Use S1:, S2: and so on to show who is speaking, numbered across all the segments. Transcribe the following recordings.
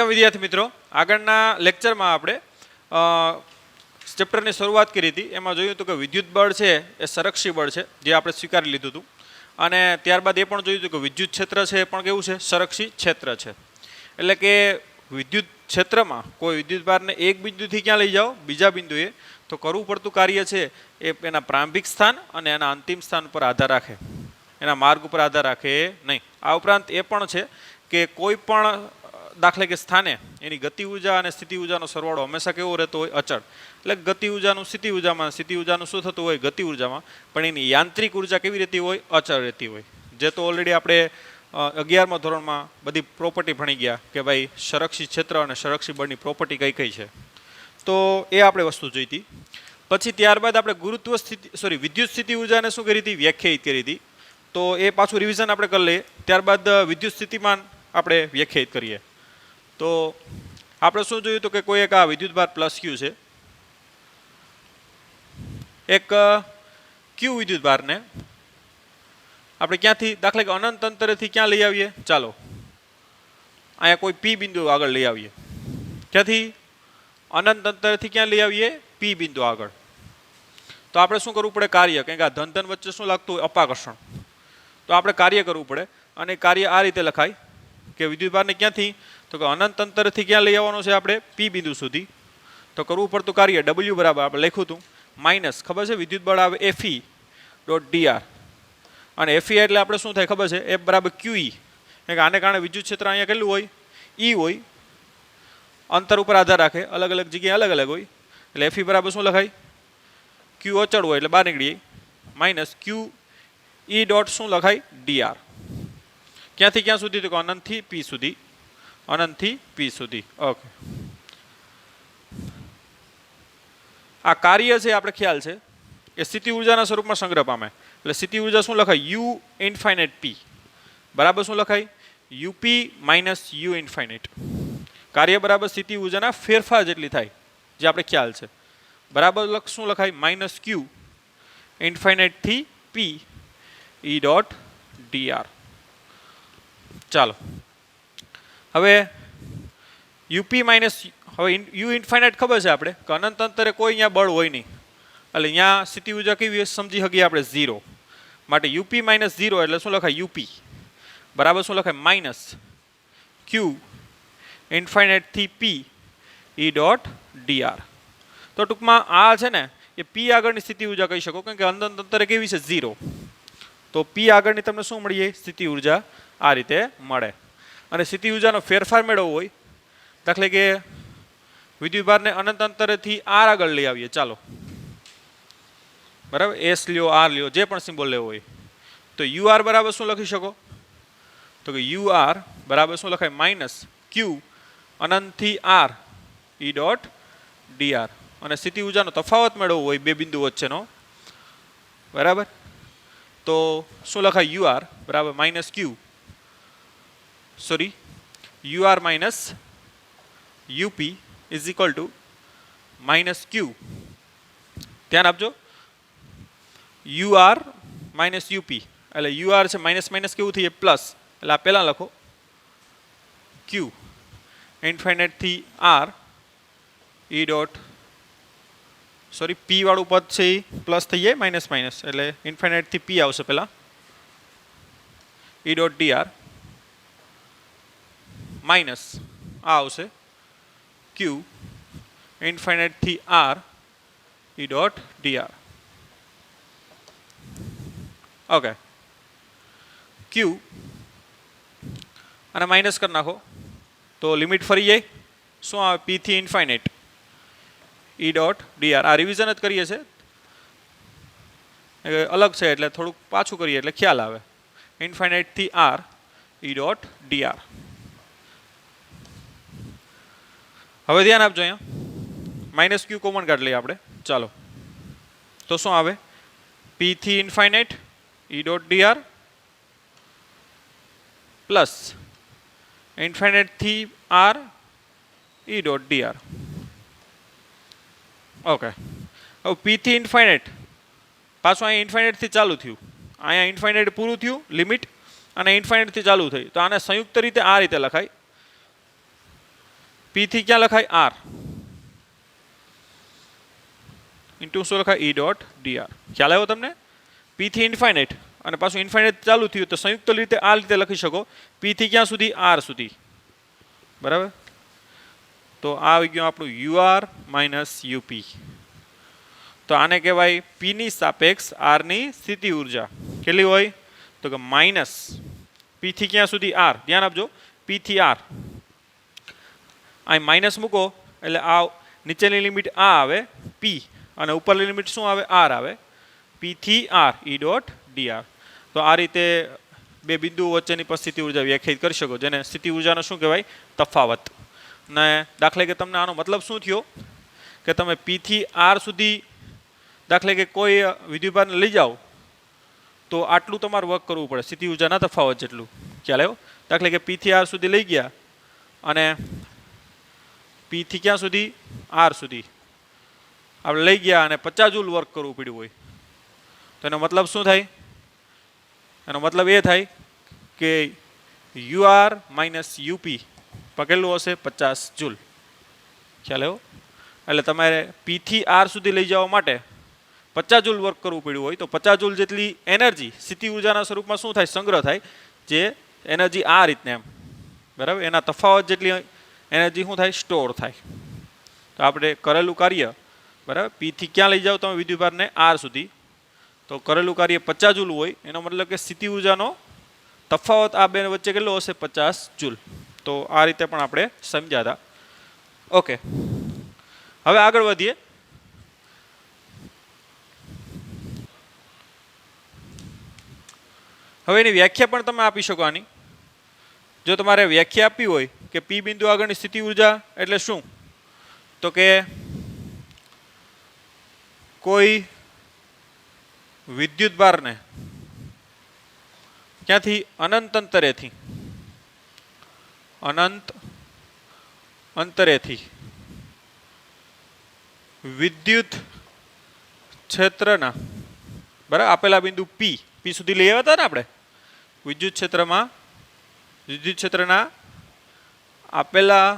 S1: વિદ્યાર્થી મિત્રો, આગળના લેક્ચરમાં આપણે ચેપ્ટરની શરૂઆત કરી હતી. એમાં જોયું હતું કે વિદ્યુત બળ છે એ સંરક્ષી બળ છે, જે આપણે સ્વીકારી લીધું હતું. અને ત્યારબાદ એ પણ જોયું હતું કે વિદ્યુત ક્ષેત્ર છે એ પણ કેવું છે, સંરક્ષી ક્ષેત્ર છે. એટલે કે વિદ્યુત ક્ષેત્રમાં કોઈ વિદ્યુત ભારને એક બિંદુથી ક્યાં લઈ જાઓ, બીજા બિંદુએ, તો કરવું પડતું કાર્ય છે એ એના પ્રારંભિક સ્થાન અને એના અંતિમ સ્થાન પર આધાર રાખે, એના માર્ગ ઉપર આધાર રાખે નહીં. આ ઉપરાંત એ પણ છે કે કોઈ પણ દાખલે કે સ્થાને એની ગતિ ઉર્જા અને સ્થિતિ ઉર્જાનો સરવાળો હંમેશા કેવો રહેતો હોય, અચળ. એટલે ગતિ ઉર્જાનું સ્થિતિ ઉર્જામાં, સ્થિતિ ઉર્જાનું શું થતું હોય, ગતિ ઉર્જામાં, પણ એની યાંત્રિક ઉર્જા કેવી રહેતી હોય, અચળ રહેતી હોય. જે તો ઓલરેડી આપણે 11મા ધોરણમાં બધી પ્રોપર્ટી ભણી ગયા કે ભાઈ સંરક્ષી ક્ષેત્ર અને સંરક્ષી બળની પ્રોપર્ટી કઈ કઈ છે. તો એ આપણે વસ્તુ જોઈ હતી. પછી ત્યારબાદ આપણે ગુરુત્વ સ્થિતિ વિદ્યુત સ્થિતિ ઉર્જાને શું કરી હતી, વ્યાખ્યાયિત કરી હતી. તો એ પાછું રિવિઝન આપણે કરી લઈએ. ત્યારબાદ વિદ્યુત સ્થિતિમાન આપણે વ્યાખ્યાયિત કરીએ. તો આપણે શું જોયું તો કે કોઈ એક આ વિદ્યુતભાર પ્લસ ક્યુ છે, એક ક્યુ વિદ્યુતભારને આપણે ક્યાંથી, દાખલા કે અનંત અંતરેથી ક્યાં લઈ આવીએ, ચાલો અહીંયા કોઈ પી બિંદુ આગળ લઈ આવીએ. ક્યાંથી, અનંત અંતરેથી ક્યાં લઈ આવીએ, પી બિંદુ આગળ. તો આપણે શું કરવું પડે, કાર્ય, કારણ કે આ ધન ધન વચ્ચે શું લાગતું હોય, અપાકર્ષણ. તો આપણે કાર્ય કરવું પડે, અને કાર્ય આ રીતે લખાય કે વિદ્યુતભારને ક્યાંથી, તો કે અનંત અંતરથી ક્યાં લઈ આવવાનું છે આપણે, પી બિંદુ સુધી. તો કરવું પડતું કાર્ય ડબલ્યુ બરાબર આપણે લખ્યું હતું માઇનસ, ખબર છે વિદ્યુત બળ આવે એફઈ ડોટ ડીઆર, અને એફઈ એટલે આપણે શું થાય ખબર છે, એફ બરાબર ક્યુઈ. આને કારણે વિદ્યુત ક્ષેત્ર અહીંયા કેટલું હોય, ઈ હોય, અંતર ઉપર આધાર રાખે, અલગ અલગ જગ્યાએ અલગ અલગ હોય. એટલે એફઈ બરાબર શું લખાય, ક્યુ અચળ હોય એટલે બહાર નીકળી માઇનસ ક્યુ ઈ ડોટ શું લખાય, ડીઆર. ક્યાંથી ક્યાં સુધી, તો કે અનંતથી પી સુધી, અનંતથી પી સુધી. ઓકે, આ કાર્ય છે આપણે ખ્યાલ છે એ સ્થિતિ ઉર્જાના સ્વરૂપમાં સંગ્રહ પામે. એટલે સ્થિતિ ઉર્જા શું લખાય, યુ ઇન્ફાઇનાઇટ પી બરાબર શું લખાય, યુપી માઇનસ યુ ઇન્ફાઇનાઇટ. કાર્ય બરાબર સ્થિતિ ઉર્જાના ફેરફાર જેટલી થાય, જે આપણે ખ્યાલ છે, બરાબર શું લખાય, માઇનસ ક્યુ ઇન્ફાઇનાઇટથી પી ઈ ડોટ ડીઆર. ચાલો હવે યુપી માઇનસ, હવે યુ ઇન્ફાઇનાઇટ ખબર છે આપણે કે અનંત અંતરે કોઈ અહીંયા બળ હોય નહીં, એટલે અહીંયા સ્થિતિ ઉર્જા કેવી સમજી શકીએ આપણે, 0. માટે યુપી માઇનસ 0 એટલે શું લખાય, યુપી બરાબર શું લખાય, માઇનસ ક્યુ ઇન્ફાઇનાઇટથી પી ઈ ડોટ ડીઆર. તો ટૂંકમાં આ છે ને એ પી આગળની સ્થિતિ ઉર્જા કહી શકો, કારણ કે અનંત અંતરે કેવી છે, 0. તો પી આગળની તમને શું મળી જાય, સ્થિતિ ઉર્જા આ રીતે મળે. અને સ્થિતિ ઉર્જાનો ફેરફાર મેળવવો હોય, દાખલે કે વિદ્યુતભારને અનંત અંતરેથી આર આગળ લઈ આવીએ, ચાલો બરાબર, એસ લ્યો, આર લ્યો, જે પણ સિમ્બોલ લેવો હોય. તો યુ આર બરાબર શું લખી શકો, તો કે યુ આર બરાબર શું લખાય, માઇનસ ક્યુ અનંતથી આર ઈ ડોટ ડીઆર. અને સ્થિતિ ઉર્જાનો તફાવત મેળવવો હોય બે બિંદુ વચ્ચેનો, બરાબર, તો શું લખાય, યુ આર બરાબર minus Q, U R minus UP is equal to minus Q. ધ્યાન આપજો, યુ આર માઇનસ યુપી, એટલે યુ આર છે માઇનસ માઇનસ કેવું થઈએ, પ્લસ, એટલે આ પહેલાં લખો ક્યુ ઇન્ફાઇનાઇટથી આર ઈ ડોટ, પી વાળું પદ છે એ પ્લસ થઈ જાય, માઇનસ માઇનસ, એટલે ઇન્ફાઇનાઇટથી પી આવશે પહેલાં, ઈ ડોટ ડીઆર માઇનસ આ આવશે ક્યુ ઇન્ફાઇનાઇટથી R E dot DR. Okay, Q અને માઇનસ કરી નાખો તો લિમિટ ફરી જાય, શું આવે, પી થી ઇન્ફાઇનાઇટ ઈ ડોટ ડીઆર. આ રિવિઝન જ કરીએ છીએ, અલગ છે એટલે થોડુંક પાછું કરીએ એટલે ખ્યાલ આવે. ઇન્ફાઇનાઇટથી આર ઈ ડોટ ડીઆર. હવે ધ્યાન આપજો, અહીંયા માઇનસ ક્યુ કોમન કાઢ લઈએ આપણે, ચાલો. તો શું આવે, પી થી infinite E dot DR plus ઇન્ફાઇનાઇટથી R E dot DR. Okay, હવે પી થી ઇન્ફાઇનાઇટ પાછું અહીંયા ઇન્ફાઇનાઇટથી ચાલુ થયું, અહીંયા ઇન્ફાઇનાઇટ પૂરું થયું લિમિટ, અને ઇન્ફાઇનાઇટથી ચાલુ થઈ, તો આને સંયુક્ત રીતે આ રીતે લખાય, પી થી ક્યાં લખાય આર ઇન્ટુ શું લખાય ઈ ડોટ ડીઆર. ખ્યાલ આવ્યો તમને? પી થી ઇન્ફાઇનાઇટ અને પાછું ઇન્ફાઇનાઇટ ચાલુ થયું તો સંયુક્ત રીતે આ રીતે લખી શકો પી થી ક્યાં સુધી આર સુધી. બરાબર. તો આ આવી ગયું આપણું યુઆર માઇનસ યુપી. તો આને કહેવાય પી ની સાપેક્ષ આર ની સ્થિતિ ઉર્જા. કેટલી હોય? તો કે માઇનસ પી થી ક્યાં સુધી આર. ધ્યાન આપજો, પી થી આર. અહીં માઇનસ મૂકો એટલે આ નીચેની લિમિટ આ આવે પી અને ઉપરની લિમિટ શું આવે? આર આવે. પી થી આર ઈ ડોટ ડીઆર. તો આ રીતે બે બિંદુઓ વચ્ચેની પણ સ્થિતિ ઉર્જા વ્યાખ્યાયિત કરી શકો, જેને સ્થિતિ ઉર્જાનો શું કહેવાય? તફાવત. ને દાખલા કે તમને આનો મતલબ શું થયો કે તમે પી થી આર સુધી દાખલા કે કોઈ વિદ્યુતભારને લઈ જાઓ તો આટલું તમારે વર્ક કરવું પડે સ્થિતિ ઉર્જાના તફાવત જેટલું. ખ્યાલ આવ્યો? દાખલા કે પી થી આર સુધી લઈ ગયા અને પી થી ક્યાં સુધી? આર સુધી આપણે લઈ ગયા અને 50 જૂલ વર્ક કરવું પડ્યું હોય તો એનો મતલબ શું થાય? એનો મતલબ એ થાય કે યુ આર માઇનસ યુપી કેટલું હશે? 50 જૂલ. ખ્યાલ આવ્યો? એટલે તમારે પી થી આર સુધી લઈ જવા માટે 50 જૂલ વર્ક કરવું પડ્યું હોય તો 50 જૂલ જેટલી એનર્જી સ્થિતિ ઉર્જાના સ્વરૂપમાં શું થાય? સંગ્રહ થાય. જે એનર્જી આ રીતને એમ, બરાબર, એના તફાવત જેટલી એનર્જી શું થાય? સ્ટોર થાય. તો આપણે કરેલું કાર્ય, બરાબર, પી થી ક્યાં લઈ જાઓ તમે વિદ્યુતભારને? આર સુધી. તો કરેલું કાર્ય 50 જૂલ હોય એનો મતલબ કે સ્થિતિ ઉર્જાનો તફાવત આ બે વચ્ચે કેટલો હશે? 50 જૂલ. તો આ રીતે પણ આપણે સમજ્યા હતા. ઓકે, હવે આગળ વધીએ. હવે એની વ્યાખ્યા પણ તમે આપી શકો આની. જો તમારે વ્યાખ્યા આપવી હોય કે પી બિંદુ આગળની સ્થિતિ ઉર્જા એટલે શું, તો કે કોઈ વિદ્યુતભારને ક્યાંથી? અનંત અંતરેથી, અનંત અંતરેથી વિદ્યુત ક્ષેત્રના, બરાબર, આપેલા બિંદુ પી સુધી લઈ આવ્યા હતા ને આપણે વિદ્યુત ક્ષેત્રમાં, વિદ્યુત ક્ષેત્રના આપેલા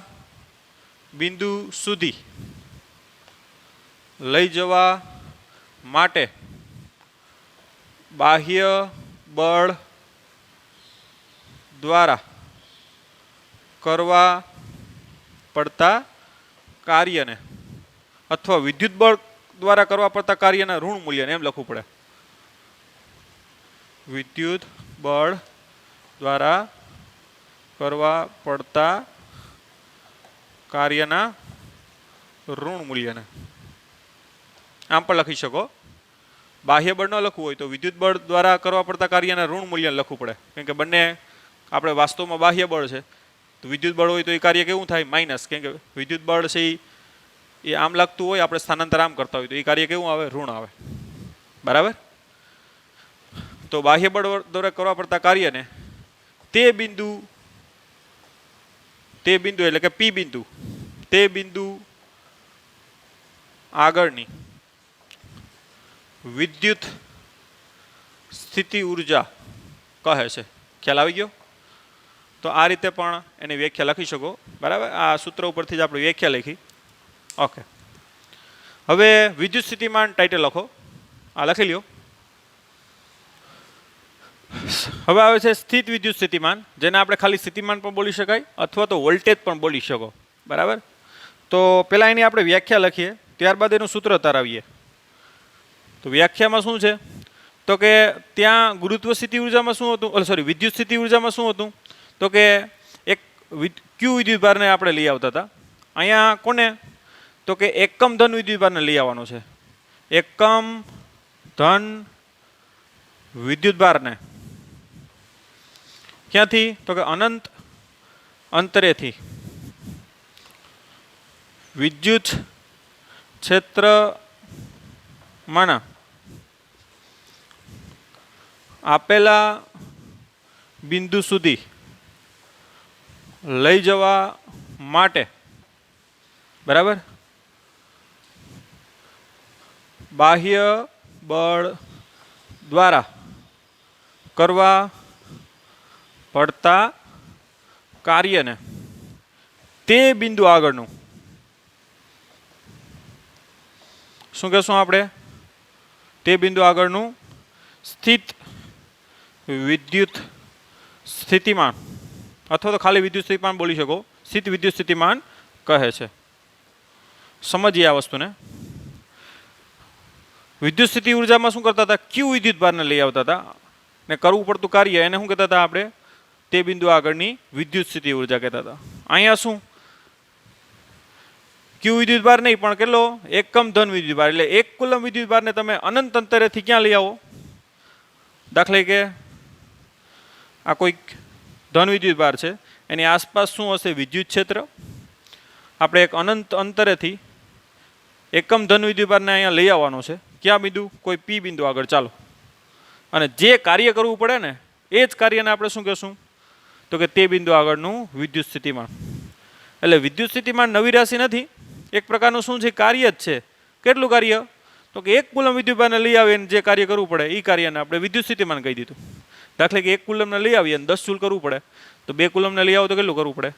S1: બિંદુ સુધી લઈ જવા માટે બાહ્ય બળ દ્વારા કરવા પડતા કાર્યને અથવા વિદ્યુત બળ દ્વારા કરવા પડતા કાર્યના ઋણ મૂલ્યને એમ લખવું પડે. વિદ્યુત બળ દ્વારા કરવા પડતા કાર્યના ઋણ મૂલ્યને આમ પણ લખી શકો. બાહ્ય બળ ન લખવું હોય તો વિદ્યુત બળ દ્વારા કરવા પડતા કાર્યના ઋણ મૂલ્ય લખવું પડે, કેમ કે બંને આપણે વાસ્તવમાં બાહ્ય બળ છે તો વિદ્યુત બળ હોય તો એ કાર્ય કેવું થાય? માઇનસ. કેમ કે વિદ્યુત બળ છે એ આમ લાગતું હોય, આપણે સ્થાનાંતર આમ કરતા હોય તો એ કાર્ય કેવું આવે? ઋણ આવે. બરાબર. તો બાહ્ય બળ દ્વારા કરવા પડતા કાર્યને તે બિંદુ એટલે કે પી બિંદુ, તે બિંદુ આગળની વિદ્યુત સ્થિતિ ઉર્જા કહે છે. ખ્યાલ આવી ગયો? તો આ રીતે પણ એની વ્યાખ્યા લખી શકો. બરાબર. આ સૂત્ર ઉપરથી જ આપણે વ્યાખ્યા લખી. ઓકે, હવે વિદ્યુત સ્થિતિમાન ટાઇટલ લખો. આ લખી લ્યો. હવે આવે છે સ્થિત વિદ્યુત સ્થિતિમાન, જેને આપણે ખાલી સ્થિતિમાન પણ બોલી શકાય અથવા તો વોલ્ટેજ પણ બોલી શકો. બરાબર. તો પહેલાં એની આપણે વ્યાખ્યા લખીએ, ત્યારબાદ એનું સૂત્ર તારાવીએ. તો વ્યાખ્યામાં શું છે? તો કે ત્યાં ગુરુત્વ સ્થિતિ ઉર્જામાં શું હતું? સોરી, વિદ્યુત સ્થિતિ ઉર્જામાં શું હતું? તો કે એક ક્યુ વિદ્યુતભારને આપણે લઈ આવતા હતા. અહીંયા કોને? તો કે એકમ ધન વિદ્યુતભારને લઈ આવવાનો છે. એકમ ધન વિદ્યુતભારને ક્યાંથી? તો કે અનંત અંતરેથી વિદ્યુત ક્ષેત્રમાંના આપેલા બિંદુ સુધી લઈ જવા માટે, બરાબર, બાહ્ય બળ દ્વારા કરવા પડતા કાર્યને તે બિંદુ આગળનું શું કહેશું આપણે? તે બિંદુ આગળનું સ્થિત વિદ્યુત સ્થિતિમાન અથવા તો ખાલી વિદ્યુત સ્થિતિમાન બોલી શકો, સ્થિત વિદ્યુત સ્થિતિમાન કહે છે. સમજીએ આ વસ્તુને. વિદ્યુત સ્થિતિ ઉર્જામાં શું કરતા હતા? ક્યુ વિદ્યુત ભારને લઈ આવતા હતા ને કરવું પડતું કાર્ય એને શું કહેતા હતા આપણે? તે બિંદુ આગળની વિદ્યુત સ્થિતિ ઉર્જા કહેતા હતા. અહીંયા શું? ક્યુ વિદ્યુત ભાર નહીં પણ કેટલો? એકમ ધન વિદ્યુત ભાર. એટલે 1 કુલમ વિદ્યુત ભારને તમે અનંત અંતરેથી ક્યાં લઈ આવો? દાખલા કે આ કોઈક ધન વિદ્યુત ભાર છે, એની આસપાસ શું હશે? વિદ્યુત ક્ષેત્ર. આપણે એક અનંત અંતરેથી એકમ ધન વિદ્યુત ભારને અહીંયા લઈ આવવાનો છે. ક્યાં બિંદુ? કોઈ પી બિંદુ આગળ. ચાલો, અને જે કાર્ય કરવું પડે ને એ જ કાર્યને આપણે શું કહેશું? તો કે તે બિંદુ આગળનું વિદ્યુત સ્થિતિમાન. એટલે વિદ્યુત સ્થિતિમાન નવી રાશિ નથી, એક પ્રકારનું શું છે? કાર્ય જ છે. કેટલું કાર્ય? તો કે 1 કુલમ વિદ્યુતભારને લઈ આવીને જે કાર્ય કરવું પડે એ કાર્યને આપણે વિદ્યુત સ્થિતિમાન કહી દીધું. દાખલા કે 1 કુલમને લઈ આવીએ અને 10 જૂલ કરવું પડે, તો 2 કુલમને લઈ આવો તો કેટલું કરવું પડે?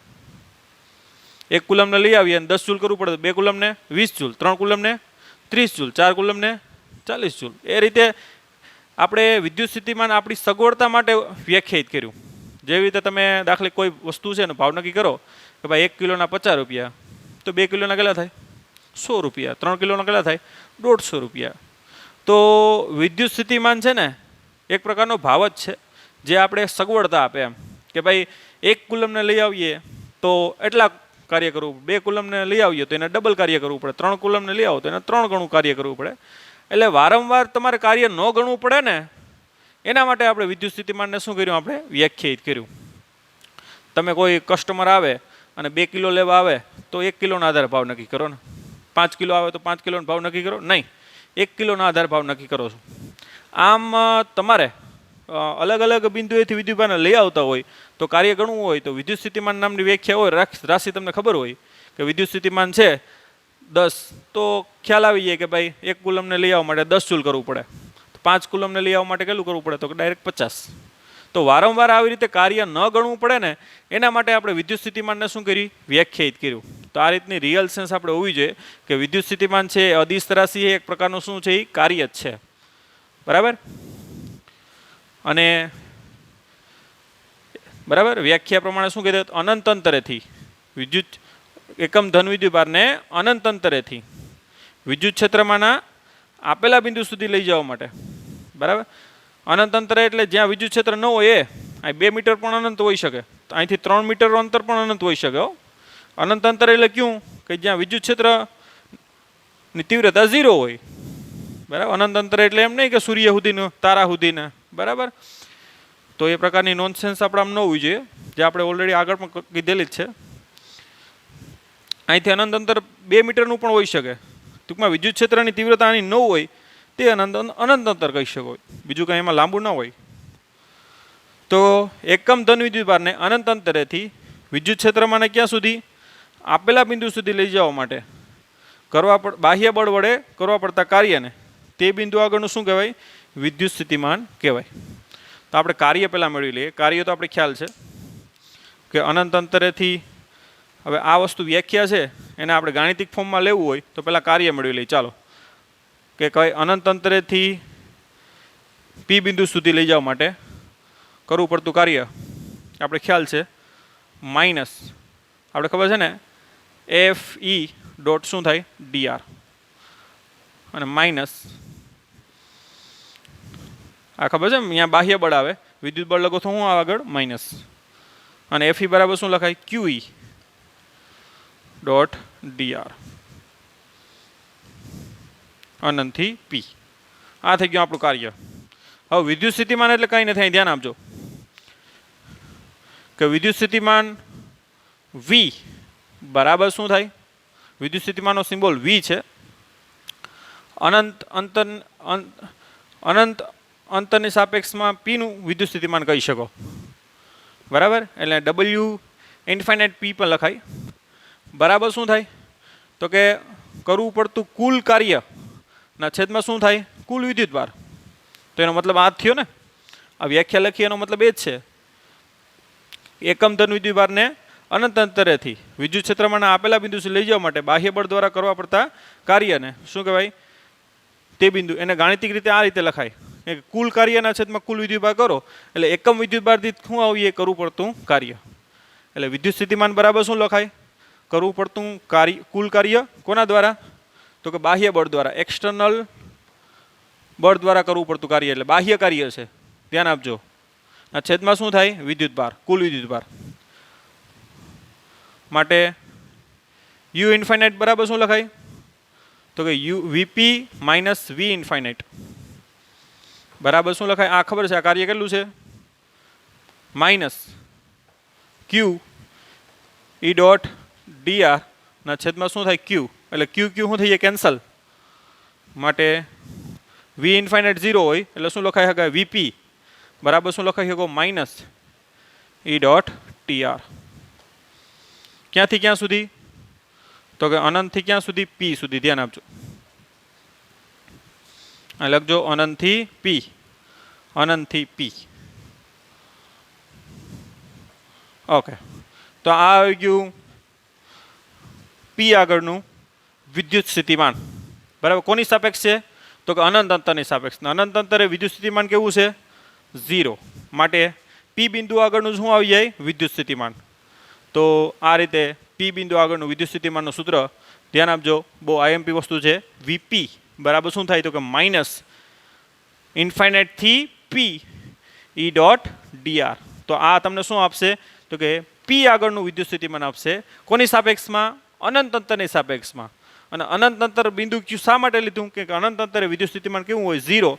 S1: 1 કુલમને લઈ આવીએ અને 10 જૂલ કરવું પડે તો 2 કુલમને 20 જૂલ, 3 કુલમને 30 જૂલ, 4 કુલમને 40 જૂલ. એ રીતે આપણે વિદ્યુત સ્થિતિમાન આપણી સગવડતા માટે વ્યાખ્યાયિત કર્યું. જેવી રીતે તમે દાખલે કોઈ વસ્તુ છે એનો ભાવ નક્કી કરો કે ભાઈ 1 કિલોના 50 રૂપિયા, તો 2 કિલોના કેટલા થાય? 100 રૂપિયા. 3 કિલોના કેટલા થાય? 150 રૂપિયા. તો વિદ્યુત સ્થિતિમાન છે ને એક પ્રકારનો ભાવ જ છે જે આપણે સગવડતા આપે એમ કે ભાઈ 1 કુલમને લઈ આવીએ તો એટલા કાર્ય કરવું, 2 કુલમને લઈ આવીએ તો એને ડબલ કાર્ય કરવું પડે, 3 કુલમને લઈ આવો તો એને 3 ગણું કાર્ય કરવું પડે. એટલે વારંવાર તમારે કાર્ય ન ગણવું પડે ને એના માટે આપણે વિદ્યુત સ્થિતિમાનને શું કર્યું? આપણે વ્યાખ્યાયિત કર્યું. તમે કોઈ કસ્ટમર આવે અને 2 કિલો લેવા આવે તો 1 કિલોના આધારે ભાવ નક્કી કરો ને. 5 કિલો આવે તો 5 કિલોનો ભાવ નક્કી કરો? નહીં, 1 કિલોના આધારે ભાવ નક્કી કરો છો. આમ તમારે અલગ અલગ બિંદુએથી વિદ્યુતભારને લઈ આવતા હોય તો કાર્ય ગણવું હોય તો વિદ્યુત સ્થિતિમાન નામની વ્યાખ્યા હોય, રાશિ તમને ખબર હોય કે વિદ્યુત સ્થિતિમાન છે 10, તો ખ્યાલ આવી જાય કે ભાઈ 1 કુલમને લઈ આવવા માટે 10 જૂલ કરવું પડે, 5 કુલમને લઈ આવવા માટે કેટલું કરવું પડે? તો ડાયરેક્ટ 50. તો વારંવાર આવી રીતે કાર્ય ન ગણવું પડે ને એના માટે આપણે વિદ્યુત સ્થિતિમાનને શું કરી? વ્યાખ્યાયિત કર્યું. તો આ રીતની રિયલ સેન્સ આપણે હોવી જોઈએ કે વિદ્યુત સ્થિતિમાન છે અદિશ રાશિ એક પ્રકારનું શું છે? એ કાર્ય જ છે. બરાબર? અને બરાબર વ્યાખ્યા પ્રમાણે શું કહેવાય? અનંત અંતરેથી વિદ્યુત એકમ ધન વિદ્યુત ભારને અનંત અંતરેથી વિદ્યુત ક્ષેત્રમાંના આપેલા બિંદુ સુધી લઈ જવા માટે. બરાબર? અનંત અંતરે એટલે જ્યાં વિદ્યુત ક્ષેત્ર ન હોય એ. અહીં 2 મીટર પણ અનંત હોઈ શકે, અહીંથી 3 મીટર અંતર પણ અનંત હોઈ શકે. અનંત અંતર એટલે ક્યું? કે જ્યાં વિદ્યુત ક્ષેત્રની તીવ્રતા 0 હોય. બરાબર? અનંત અંતર એટલે એમ નહીં કે સૂર્ય સુધીનું, તારા સુધીને. બરાબર? તો એ પ્રકારની નોનસેન્સ આપણે આમ ન હોવી જોઈએ, જે આપણે ઓલરેડી આગળ પણ કીધેલી જ છે. અહીંથી અનંત અંતર 2 મીટરનું પણ હોઈ શકે. ટૂંકમાં વિદ્યુત ક્ષેત્રની તીવ્રતા આની ન હોય તે અનંત અંતર કહી શકો, બીજું કંઈ એમાં લાંબુ ન હોય. તો એકમ ધન વિદ્યુત ભારને અનંત અંતરેથી વિદ્યુત ક્ષેત્રમાં ક્યાં સુધી? આપેલા બિંદુ સુધી લઈ જવા માટે બાહ્ય બળ વડે કરવા પડતા કાર્યને તે બિંદુ આગળનું શું કહેવાય? વિદ્યુત સ્થિતિમાન કહેવાય. તો આપણે કાર્ય પહેલાં મેળવી લઈએ. કાર્ય તો આપણે ખ્યાલ છે કે અનંત અંતરેથી. હવે આ વસ્તુ વ્યાખ્યા છે એને આપણે ગાણિતિક ફોર્મમાં લેવું હોય તો પહેલાં કાર્ય મેળવી લઈએ. ચાલો, કે કઈ અનંત અંતરેથી પી બિંદુ સુધી લઈ જવા માટે કરવું પડતું કાર્ય આપણે ખ્યાલ છે માઇનસ, આપણે ખબર છે ને એફ ઈ ડોટ શું થાય? ડીઆર. અને માઇનસ આ ખબર છે અહીંયા બાહ્ય બળ આવે, વિદ્યુત બળ લખો તો શું આવે આગળ? માઇનસ. અને એફ ઈ બરાબર શું લખાય? ક્યુ ઈ ડોટ ડીઆર અનંતથી પી. આ થઈ ગયું આપણું કાર્ય. હવે વિદ્યુત સ્થિતિમાન એટલે કંઈ નથી, ધ્યાન આપજો કે વિદ્યુત સ્થિતિમાન વી બરાબર શું થાય? વિદ્યુત સ્થિતિમાનનો સિમ્બોલ વી છે. અનંત અંતરની સાપેક્ષમાં પીનું વિદ્યુત સ્થિતિમાન કહી શકો. બરાબર? એટલે ડબલ્યુ ઇન્ફાઇનાઇટ પી પણ લખાય. બરાબર શું થાય? તો કે કરવું પડતું કુલ કાર્ય ના છેદમાં શું થાય? કુલ વિદ્યુત ભાર. તો એનો મતલબ આ જ થયો ને. આ વ્યાખ્યા લખી એનો મતલબ એ જ છે. એકમ ધન વિદ્યુત ભારને અનંત અંતરેથી વિદ્યુત ક્ષેત્રમાંના આપેલા બિંદુ સુધી લઈ જવા માટે બાહ્ય બળ દ્વારા કરવા પડતા કાર્યને શું કહેવાય? તે બિંદુ એને ગાણિતિક રીતે આ રીતે લખાય કે કુલ કાર્યના છેદમાં કુલ વિદ્યુતભાર કરો એટલે એકમ વિદ્યુતભાર દીઠ શું આવીએ કરવું પડતું કાર્ય. એટલે વિદ્યુત સ્થિતિમાન બરાબર શું લખાય? કરવું પડતું કાર્ય, કુલ કાર્ય કોના દ્વારા? તો કે બાહ્ય બળ દ્વારા, એક્સટર્નલ બળ દ્વારા કરવું પડતું કાર્ય, એટલે બાહ્ય કાર્ય છે. ધ્યાન આપજો. આ છેદમાં શું થાય? વિદ્યુતભાર, કુલ વિદ્યુતભાર. માટે યુ ઇન્ફાઇનાઇટ બરાબર શું લખાય? તો કે U VP minus V infinite બરાબર શું લખાય? આ ખબર છે આ કાર્ય કેટલું છે? માઇનસ ક્યુ ઈ ડોટ ડીઆર ના છેદમાં શું થાય? ક્યુ. એટલે ક્યુ ક્યુ શું થઈ જાય? કેન્સલ. માટે વી ઇન્ફાઇનાઇટ 0 હોય એટલે શું લખાઈ શકાય? વીપી બરાબર શું લખાઈ શકો? માઇનસ ઈ ડોટ ટીઆર. ક્યાંથી ક્યાં સુધી? તો કે અનંતથી ક્યાં સુધી? પી સુધી. ધ્યાન આપજો. આ લખજો અનંતથી પી, અનંતથી પી. ઓકે, તો આ આવી ગયું પી આગળનું વિદ્યુત સ્થિતિમાન. બરાબર. કોની સાપેક્ષ છે? તો કે અનંત અંતરની સાપેક્ષ. અનંત અંતરે વિદ્યુત સ્થિતિમાન કેવું છે? 0. માટે પી બિંદુ આગળનું શું આવી જાય? વિદ્યુત સ્થિતિમાન. તો આ રીતે પી બિંદુ આગળનું વિદ્યુત સ્થિતિમાનનું સૂત્ર ધ્યાન આપજો. બહુ આઈએમપી વસ્તુ છે. વીપી બરાબર શું થાય? તો કે માઇનસ ઇન્ફાઇનાઇટથી પી ઈ ડોટ ડીઆર. તો આ તમને શું આપશે? તો કે પી આગળનું વિદ્યુત સ્થિતિમાન આપશે. કોની સાપેક્ષમાં? અનંત અંતરની સાપેક્ષમાં. અને અનંત અંતર બિંદુ ક્યુ શા માટે લીધું? કે અનંત અંતરે વિદ્યુત સ્થિતિમાન કેવું હોય? 0.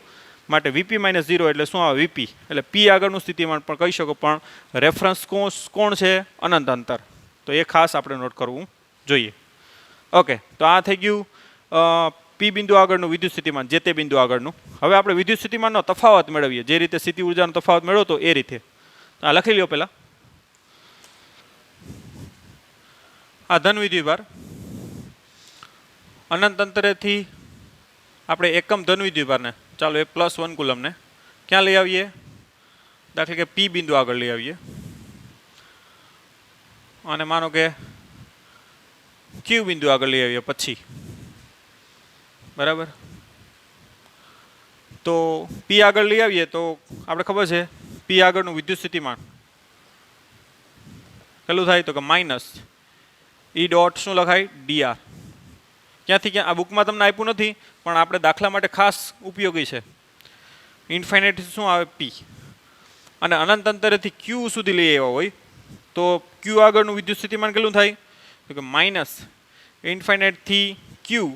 S1: માટે વીપી માઇનસ 0 એટલે શું આવે? વીપી. એટલે પી આગળનું સ્થિતિમાન પણ કહી શકો, પણ રેફરન્સ કોણ છે? અનંત અંતર. તો એ ખાસ આપણે નોટ કરવું જોઈએ. ઓકે, તો આ થઈ ગયું પી બિંદુ આગળનું વિદ્યુત સ્થિતિમાન, જે તે બિંદુ આગળનું. હવે આપણે વિદ્યુત સ્થિતિમાનનો તફાવત મેળવીએ, જે રીતે સ્થિતિ ઉર્જાનો તફાવત મેળવો તો એ રીતે. આ લખી લ્યો પહેલા. આ ધન વિદ્યુતભાર અનંત અંતરેથી આપણે એકમ ધન વિદ્યુતભારને ચાલો એ +1 કુલમને ક્યાં લઈ આવીએ? દાખલા કે પી બિંદુ આગળ લઈ આવીએ અને માનો કે ક્યુ બિંદુ આગળ લઈ આવીએ પછી. બરાબર. તો પી આગળ લઈ આવીએ તો આપણે ખબર છે પી આગળનું વિદ્યુત સ્થિતિમાન કેટલું થાય? તો કે માઇનસ ઈ ડોટ શું લખાય? ડીઆર. ક્યાંથી ક્યાં? આ બુકમાં તમને આપ્યું નથી, પણ આપણે દાખલા માટે ખાસ ઉપયોગી છે. ઇન્ફાઇનાઇટ શું આવે? પી. અને અનંત અંતરેથી ક્યુ સુધી લઈ આવ્યા હોય તો ક્યુ આગળનું વિદ્યુત સ્થિતિમાન કેટલું થાય? તો કે માઇનસ ઇન્ફાઇનાઇટથી ક્યુ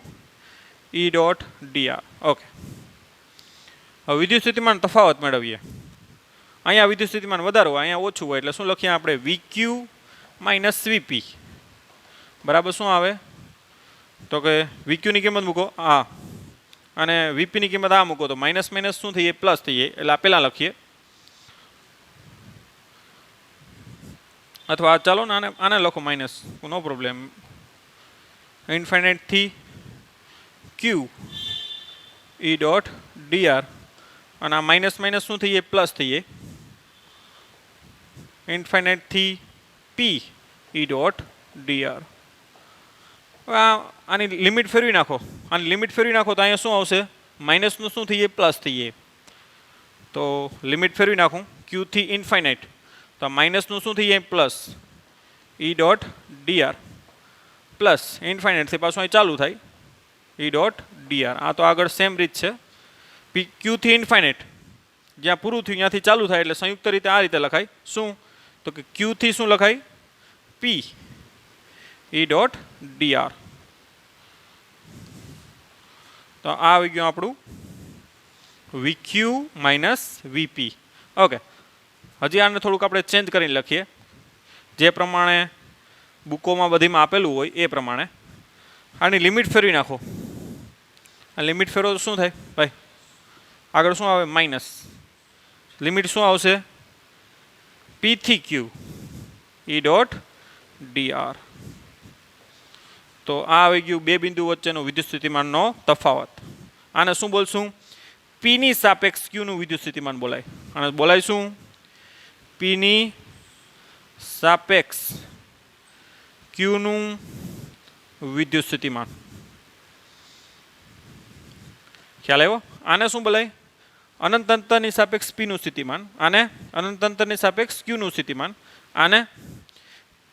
S1: ઈ ડોટ ડીઆર. ઓકે, હવે વિદ્યુત સ્થિતિમાન તફાવત મેળવીએ. અહીંયા વિદ્યુત સ્થિતિમાન વધારે હોય, અહીંયા ઓછું હોય, એટલે શું લખીએ આપણે? વીક્યુ માઇનસ વીપી બરાબર શું આવે? તો કે વીક્યુની કિંમત મૂકો આ અને વીપીની કિંમત આ મૂકો તો માઇનસ માઇનસ શું થઈએ? પ્લસ થઈએ. એટલે આ પહેલાં લખીએ, અથવા ચાલો ને આને લખો માઇનસ, નો પ્રોબ્લેમ. ઇન્ફાઇનાઇટથી ક્યુ ઈ ડોટ ડીઆર અને આ માઇનસ માઇનસ શું થઈએ? પ્લસ થઈએ. ઇન્ફાઇનાઇટથી પી ઈ ડોટ ડીઆર. આની લિમિટ ફેરવી નાખો. આની લિમિટ ફેરવી નાખો તો અહીંયા શું આવશે? માઇનસનું શું થઈએ? પ્લસ થઈએ. તો લિમિટ ફેરવી નાખું ક્યુથી ઇન્ફાઇનાઇટ તો માઇનસનું શું થઈ જાય? પ્લસ ઈ ડોટ ડીઆર પ્લસ ઇન્ફાઇનાઇટથી પાછું અહીં ચાલુ થાય ઈ ડોટ ડીઆર. આ તો આગળ સેમ રીત છે. પી ક્યુથી ઇન્ફાઇનાઇટ જ્યાં પૂરું થયું ત્યાંથી ચાલુ થાય એટલે સંયુક્ત રીતે આ રીતે લખાય. શું? તો કે ક્યુથી શું લખાય? પી ઈ ડોટ ડીઆર. તો આ આવી ગયું આપણું વીક્યુ માઇનસ વીપી. ઓકે, હજી આને થોડુંક આપણે ચેન્જ કરીને લખીએ, જે પ્રમાણે બુકોમાં બધીમાં આપેલું હોય એ પ્રમાણે. આની લિમિટ ફેરવી નાખો. આ લિમિટ ફેરવો તો શું થાય ભાઈ? આગળ શું આવે? માઇનસ. લિમિટ શું આવશે? પીથી ક્યુ ઈ ડોટ ડીઆર. તો આ આવી ગયું બે બિંદુ વચ્ચેનો વિદ્યુત સ્થિતિમાનનો તફાવત. આને શું બોલશું? પીની સાપેક્ષ ક્યુનું વિદ્યુત સ્થિતિમાન બોલાય. અને બોલાય શું? પીની સાપેક્ષ ક્યુનું વિદ્યુત સ્થિતિમાન. ખ્યાલ આવ્યો? આને શું બોલાય? અનંત અંતરની સાપેક્ષ પીનું સ્થિતિમાન. આને અનંત અંતરની સાપેક્ષ ક્યુનું સ્થિતિમાન. આને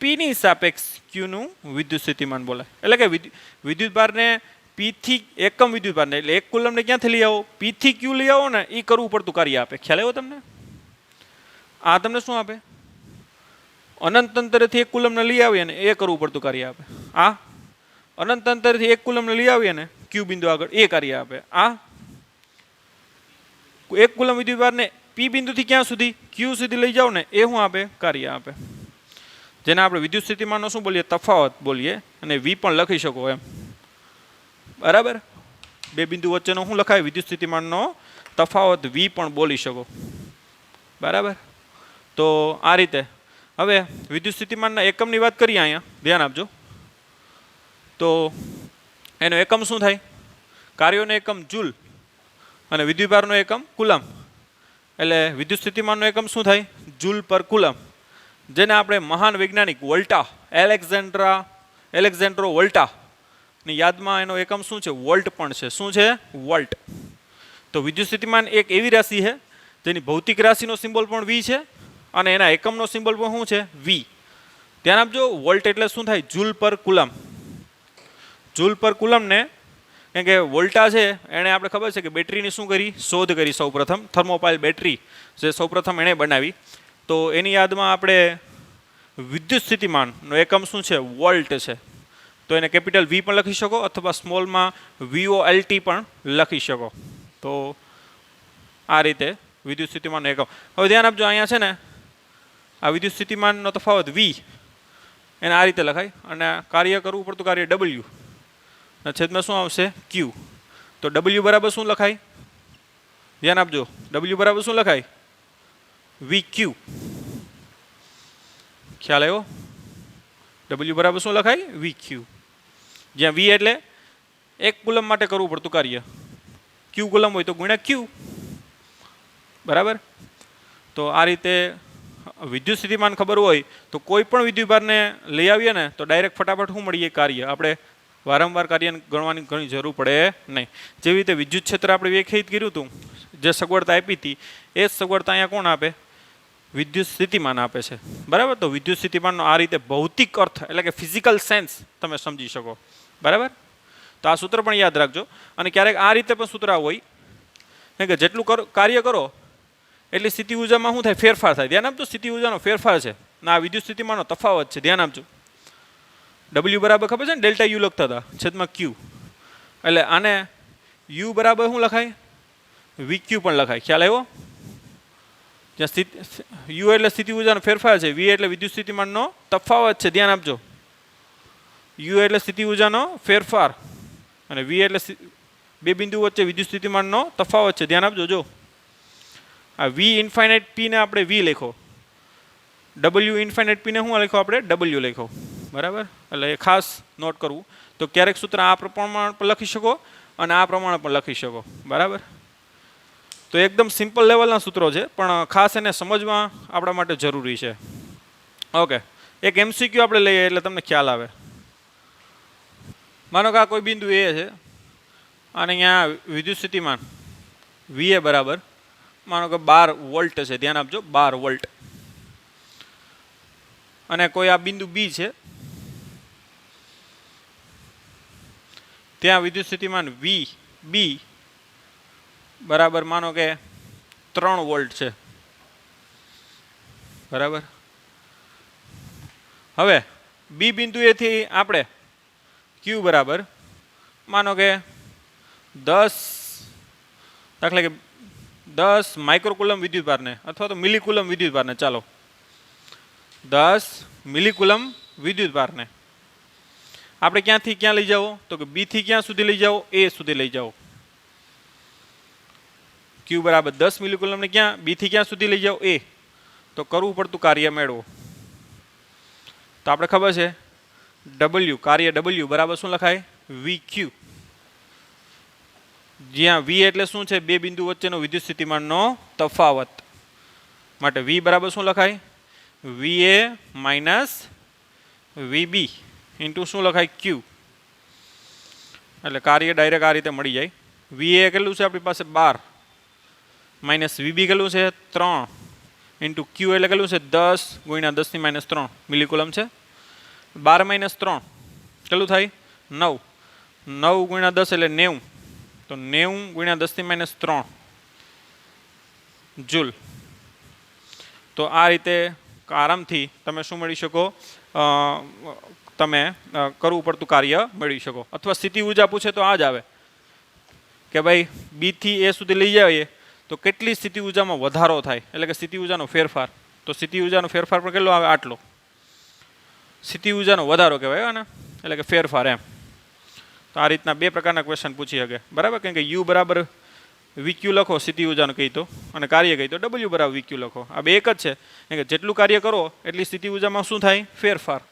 S1: પીની સાપેક્ષ ક્યુનું વિદ્યુત સ્થિતિમાન બોલાય. એટલે કે વિદ્યુત ભારને પી થી એકમ વિદ્યુત ભારને એટલે એક કુલમને ક્યાંથી લઈ આવો? પી થી ક્યુ લઈ આવો ને એ કરવું પડતું કાર્ય આપે. ખ્યાલ આવ્યો તમને? આ તમને શું આપે? અનંત અંતરેથી એક કુલમને લઈ આવીએ ને એ કરવું પડતું કાર્ય આપે. આ અનંત અંતરેથી એક કુલમને લઈ આવીએ ને ક્યુ બિંદુ આગળ એ કાર્ય આપે. આ એક કુલમ વિદ્યુત ભારને પી બિંદુથી ક્યાં સુધી? ક્યુ સુધી લઈ જાઓ ને એ શું આપે? કાર્ય આપે. જેને આપણે વિદ્યુત સ્થિતિમાનનો શું બોલીએ? તફાવત બોલીએ. અને વી પણ લખી શકો એમ. બરાબર? બે બિંદુ વચ્ચેનો શું લખાય? વિદ્યુત સ્થિતિમાનનો તફાવત વી પણ બોલી શકો. બરાબર? તો આ રીતે હવે વિદ્યુત સ્થિતિમાનના એકમની વાત કરીએ. અહીંયા ધ્યાન આપજો. તો એનો એકમ શું થાય? કાર્યોનો એકમ જૂલ અને વિદ્યુતભારનો એકમ કુલમ. એટલે વિદ્યુત સ્થિતિમાનનો એકમ શું થાય? જૂલ પર કુલમ. જેને આપણે મહાન વૈજ્ઞાનિક વોલ્ટા એલેક્ઝેન્ડ્રો વોલ્ટા ની યાદમાં એનો એકમ શું છે? વોલ્ટ પણ છે. શું છે? વોલ્ટ. તો વિદ્યુત સ્થિતિમાન એક એવી રાશિ છે જેની ભૌતિક રાશિનો સિમ્બોલ પણ વી છે અને એના એકમનો સિમ્બોલ પણ શું છે? વી. ધ્યાન આપજો. વોલ્ટ એટલે શું થાય? જૂલ પર કુલમ. જૂલ પર કુલમને કેમ કે વોલ્ટા છે એણે આપણે ખબર છે કે બેટરીની શું કરી? શોધ કરી. સૌપ્રથમ થર્મોપાઇલ બેટરી જે સૌપ્રથમ એણે બનાવી. તો એની યાદમાં આપણે વિદ્યુત સ્થિતિમાનનો એકમ શું છે? વોલ્ટ છે. તો એને કેપિટલ વી પણ લખી શકો અથવા સ્મોલમાં VOLT પણ લખી શકો. તો આ રીતે વિદ્યુત સ્થિતિમાનનો એકમ. હવે ધ્યાન આપજો. અહીંયા છે ને આ વિદ્યુત સ્થિતિમાનનો તફાવત વી એને આ રીતે લખાય અને કાર્ય કરવું પડતું કાર્ય W અને છેદમાં શું આવશે? ક્યુ. તો W બરાબર શું લખાય? ધ્યાન આપજો. W બરાબર શું લખાય? VQ. ખ્યાલ આવ્યો? W બરાબર શું લખાય? VQ. જ્યાં V એટલે એક કુલમ માટે કરવું પડતું કાર્ય. Q કુલમ હોય તો ગુણ્યા Q. બરાબર? તો આ રીતે વિદ્યુત સ્થિતિમાન ખબર હોય તો કોઈ પણ વિદ્યુતભારને લઈ આવીએ ને તો ડાયરેક્ટ ફટાફટ શું મળીએ? કાર્ય. આપણે વારંવાર કાર્ય ગણવાની ઘણી જરૂર પડે નહીં. જેવી રીતે વિદ્યુત ક્ષેત્ર આપણે વ્યાખ્યાયિત કર્યું હતું, જે સગવડતા આપી હતી એ જ સગવડતા અહીંયા કોણ આપે? વિદ્યુત સ્થિતિમાન આપે છે. બરાબર? તો વિદ્યુત સ્થિતિમાનનો આ રીતે ભૌતિક અર્થ એટલે કે ફિઝિકલ સેન્સ તમે સમજી શકો. બરાબર? તો આ સૂત્ર પણ યાદ રાખજો. અને ક્યારેક આ રીતે પણ સૂત્ર હોય કે જેટલું કાર્ય કરો એટલી સ્થિતિ ઉર્જામાં શું થાય? ફેરફાર થાય. ધ્યાન આપજો. સ્થિતિ ઉર્જાનો ફેરફાર છે ના આ વિદ્યુત સ્થિતિમાનનો તફાવત છે. ધ્યાન આપજો. W બરાબર ખબર છે ને? ડેલ્ટા યુ લખતા હતા છેદમાં Q. એટલે આને U બરાબર શું લખાય? VQ પણ લખાય. ખ્યાલ આવ્યો? જ્યાં U એટલે સ્થિતિ ઉર્જાનો ફેરફાર છે, V એટલે વિદ્યુત સ્થિતિમાનનો તફાવત છે. ધ્યાન આપજો. U એટલે સ્થિતિ ઉર્જાનો ફેરફાર અને V એટલે બે બિંદુ વચ્ચે વિદ્યુત સ્થિતિમાનનો તફાવત છે. ધ્યાન આપજો. જો આ V ઇન્ફાઇનાઇટ P ને આપણે V લખો, W ઇન્ફાઇનાઇટ P ને શું લખો? આપણે W લખો. બરાબર? એટલે એ ખાસ નોટ કરવું. તો ક્યારેક સૂત્ર આ પ્રમાણે પણ લખી શકો અને આ પ્રમાણે પણ લખી શકો. બરાબર? તો એકદમ સિમ્પલ લેવલના સૂત્રો છે પણ ખાસ એને સમજવા આપણા માટે જરૂરી છે. ઓકે, એક MCQ આપણે લઈએ એટલે તમને ખ્યાલ આવે. માનો કે આ કોઈ બિંદુ એ છે અને અહીંયા વિદ્યુત સ્થિતિમાન VA બરાબર માનો કે 12 વોલ્ટ છે. ધ્યાન આપજો. 12 વોલ્ટ. અને કોઈ આ બિંદુ B છે, ત્યાં વિદ્યુત સ્થિતિમાન VB બરાબર માનો કે 3 વોલ્ટ છે. બરાબર? હવે B બિંદુએથી આપણે Q બરાબર માનો કે 10 દાખલા કે 10 માઇક્રોકુલમ વિદ્યુતભારને અથવા તો મિલીકુલમ વિદ્યુતભારને, ચાલો 10 મિલીકુલમ વિદ્યુતભારને આપણે ક્યાંથી ક્યાં લઈ જાઓ? તો કે B થી ક્યાં સુધી લઈ જાઓ? A સુધી લઈ જાઓ. Q બરાબર 10 મિલીકુલમને ક્યાં? B થી ક્યાં સુધી લઈ જાઓ? A. તો કરવું પડતું કાર્ય મેળવો. તો આપણે ખબર છે W, કાર્ય W બરાબર શું લખાય? VQ. જ્યાં V એટલે શું છે? બે બિંદુ વચ્ચેનો વિદ્યુત સ્થિતિમાનનો તફાવત. માટે V બરાબર શું લખાય? VA minus VB. ઇન્ટુ શું લખાય ક્યુ, એટલે કાર્ય ડાયરેક્ટ આ રીતે મળી જાય. વીએ કેટલું છે આપણી પાસે 12 માઇનસ વીબી કેટલું છે 3 ઇન્ટુ ક્યુ એટલે કેટલું છે 10 ગુણ્યા 10⁻³ મિલીકુલમ છે. 12 - 3 કેટલું થાય 9, 9 ગુણ્યા 10 એટલે 90, તો 90 ગુણ્યા 10⁻³ જૂલ. તો આ રીતે આરામથી તમે શું મેળવી શકો, તમે કરવું પડતું કાર્ય મેળવી શકો. અથવા સ્થિતિ ઉર્જા પૂછે તો આ જ આવે કે ભાઈ બી થી એ સુધી લઈ જઈએ તો કેટલી સ્થિતિ ઉર્જામાં વધારો થાય, એટલે કે સ્થિતિ ઉર્જાનો ફેરફાર. તો સ્થિતિ ઉર્જાનો ફેરફાર પણ કેટલો આવે આટલો, સ્થિતિ ઉર્જાનો વધારો કહેવાય ને, એટલે કે ફેરફાર એમ. તો આ રીતના બે પ્રકારના ક્વેશ્ચન પૂછી શકે, બરાબર. કેમ કે યુ બરાબર વીક્યુ લખો સ્થિતિ ઉર્જાનું કહી તો, અને કાર્ય કહી તો ડબલ્યુ બરાબર વીક્યુ લખો. આ બે એક જ છે, કેમ કે જેટલું કાર્ય કરો એટલી સ્થિતિ ઉર્જામાં શું થાય ફેરફાર,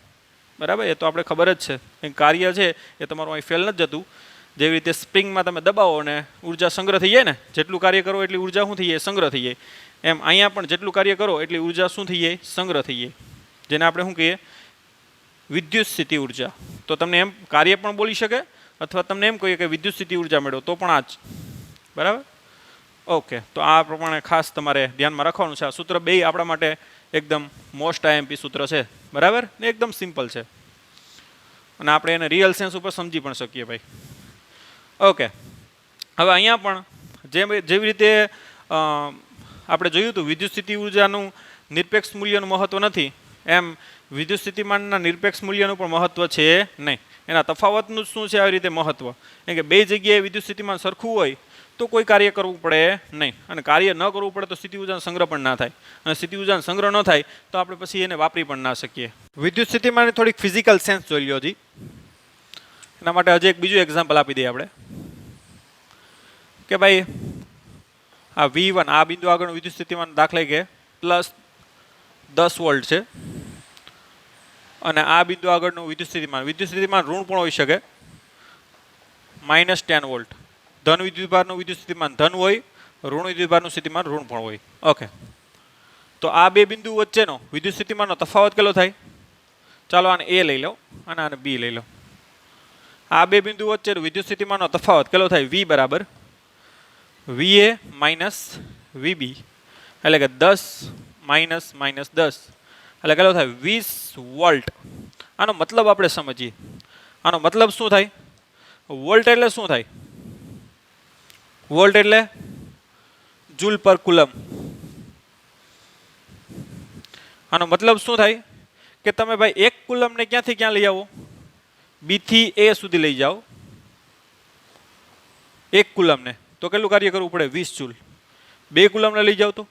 S1: બરાબર. એ તો આપણે ખબર જ છે કે કાર્ય છે એ તમારું અહીં ફેલ નથી જતું. જેવી રીતે સ્પ્રિંગમાં તમે દબાવો અને ઉર્જા સંગ્રહ થઈ જાય ને, જેટલું કાર્ય કરો એટલી ઉર્જા શું થઈ જાય સંગ્રહ થઈ જાય, એમ અહીંયા પણ જેટલું કાર્ય કરો એટલી ઉર્જા શું થઈ જાય સંગ્રહ થઈ જાય, જેને આપણે શું કહીએ વિદ્યુત સ્થિતિ ઉર્જા. તો તમને એમ કાર્ય પણ બોલી શકે અથવા તમને એમ કહીએ કે વિદ્યુત સ્થિતિ ઉર્જા મેળવો તો પણ આ જ, બરાબર. ઓકે, તો આ પ્રમાણે ખાસ તમારે ધ્યાનમાં રાખવાનું છે. આ સૂત્ર બે આપણા માટે એકદમ મોસ્ટ આઈએમપી સૂત્ર છે, બરાબર, ને એકદમ સિમ્પલ છે અને આપણે એને રિયલ સેન્સ ઉપર સમજી પણ શકીએ ભાઈ. ઓકે, હવે અહીંયા પણ જેવી રીતે આપણે જોયું હતું વિદ્યુત સ્થિતિ ઉર્જાનું નિરપેક્ષ મૂલ્યનું મહત્ત્વ નથી, એમ વિદ્યુત સ્થિતિમાનના નિરપેક્ષ મૂલ્યનું પણ મહત્ત્વ છે નહીં. એના તફાવતનું શું છે આવી રીતે મહત્ત્વ, કેમ કે બે જગ્યાએ વિદ્યુત સ્થિતિમાન સરખું હોય તો કોઈ કાર્ય કરવું પડે નહીં, અને કાર્ય ન કરવું પડે તો સ્થિતિ ઉર્જાનો સંગ્રહ પણ ના થાય, અને સ્થિતિ ઉર્જાનો સંગ્રહ ન થાય તો આપણે પછી એને વાપરી પણ ના શકીએ. વિદ્યુત સ્થિતિમાનની થોડીક ફિઝિકલ સેન્સ જોઈ લો હજી. એના માટે હજી એક બીજું એક્ઝામ્પલ આપી દઈએ આપણે કે ભાઈ આ V1 આ બિંદુ આગળનું વિદ્યુત સ્થિતિમાન દાખલા કે +10 વોલ્ટ છે, અને આ બિંદુ આગળનું વિદ્યુત સ્થિતિમાન ઋણ પણ હોઈ શકે -10 વોલ્ટ. ધન વિદ્યુતભારનું વિદ્યુત સ્થિતિમાન ધન હોય, ઋણ વિદ્યુતભારનું સ્થિતિમાન ઋણ પણ હોય. ઓકે, તો આ બે બિંદુ વચ્ચેનો વિદ્યુત સ્થિતિમાનનો તફાવત કેટલો થાય, ચાલો આને એ લઈ લો અને આને બી લઈ લો. આ બે બિંદુ વચ્ચેનો વિદ્યુત સ્થિતિમાનનો તફાવત કેટલો થાય, V બરાબર VA માઇનસ VB, એટલે કે 10 માઇનસ -10 એટલે કેટલો થાય 20 વોલ્ટ. આનો મતલબ આપણે સમજીએ. આનો મતલબ શું થાય, વોલ્ટ એટલે શું થાય, વોલ્ટ એટલે જૂલ પર કુલમ. આનો મતલબ શું થાય કે તમે ભાઈ એક કુલમને ક્યાંથી ક્યાં લઈ આવો, બી થી એ સુધી લઈ જાઓ એક કુલમને, તો કેટલું કાર્ય કરવું પડે 20 જૂલ. 2 કુલમને લઈ જાઓ તો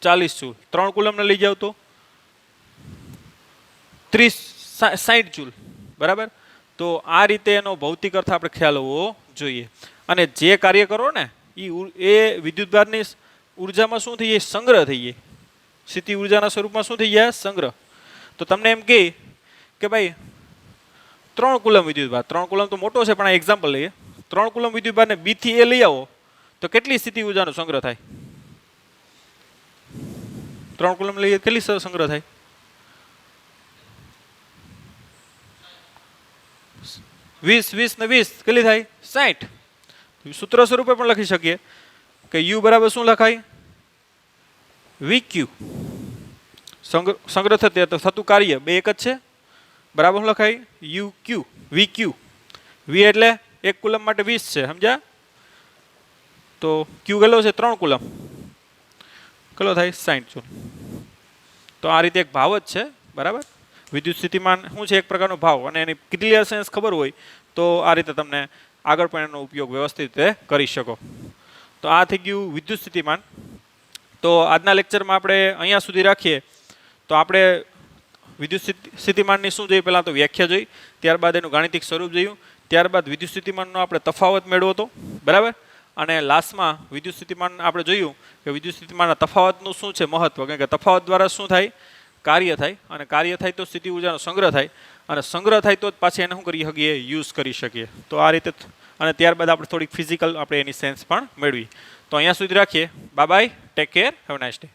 S1: 40 જૂલ, 3 કુલમને લઈ જાઓ તો 60 જૂલ, બરાબર. તો આ રીતે એનો ભૌતિક અર્થ આપણે ખ્યાલ હોવો જોઈએ. અને જે કાર્ય કરો ને એ વિદ્યુતભારની ઉર્જામાં શું થઈ જાય સંગ્રહ થઈ જાય, સ્થિતિ ઉર્જાના સ્વરૂપમાં શું થઈ જાય સંગ્રહ. તો તમને એમ કે ભાઈ 3 કુલમ વિદ્યુતભાર, 3 કુલમ તો મોટો છે પણ આ એક્ઝામ્પલ લઈએ, 3 કુલમ વિદ્યુતભારને બી થી એ લઈ આવો તો કેટલી સ્થિતિ ઉર્જાનો સંગ્રહ થાય, 3 કુલમ લઈએ કેટલી સંગ્રહ થાય, 20 ને 20 કેટલી થાય 60. સૂત્ર સ્વરૂપે પણ લખી શકીએ કે U બરાબર શું લખાય VQ, સંગ્રહ થતું કાર્ય બે એક જ છે, બરાબર શું લખાય UQ VQ. V એટલે 1 કુલમ માટે 20 છે, સમજ્યા, તો Q કેટલો છે 3 કુલમ, કેટલો થાય 60 જૂલ. તો આ રીતે એક ભાવ જ છે, બરાબર. વિદ્યુત સ્થિતિમાન શું છે એક પ્રકારનો ભાવ, અને એની ક્લિયર સેન્સ ખબર હોય તો આ રીતે તમને આગળ પણ એનો ઉપયોગ વ્યવસ્થિત રીતે કરી શકો. તો આ થઈ ગયું વિદ્યુત સ્થિતિમાન. તો આજના લેક્ચરમાં આપણે અહીંયા સુધી રાખીએ. તો આપણે વિદ્યુત સ્થિતિમાનની શું જોઈએ, પહેલાં તો વ્યાખ્યા જોઈ, ત્યારબાદ એનું ગાણિતિક સ્વરૂપ જોયું, ત્યારબાદ વિદ્યુત સ્થિતિમાનનો આપણે તફાવત મેળવો હતો, બરાબર. અને લાસ્ટમાં વિદ્યુત સ્થિતિમાન આપણે જોયું કે વિદ્યુત સ્થિતિમાનના તફાવતનું શું છે મહત્વ, કારણ કે તફાવત દ્વારા શું થાય કાર્ય થાય, અને કાર્ય થાય તો સ્થિતિ ઉર્જાનો સંગ્રહ થાય, અને સંગ્રહ થાય તો જ પાછી એને શું કરી શકીએ યુઝ કરી શકીએ. તો આ રીતે, અને ત્યારબાદ આપણે થોડીક ફિઝિકલ આપણે એની સેન્સ પણ મેળવી. તો અહીંયા સુધી રાખીએ. Bye bye, take care, have nice day.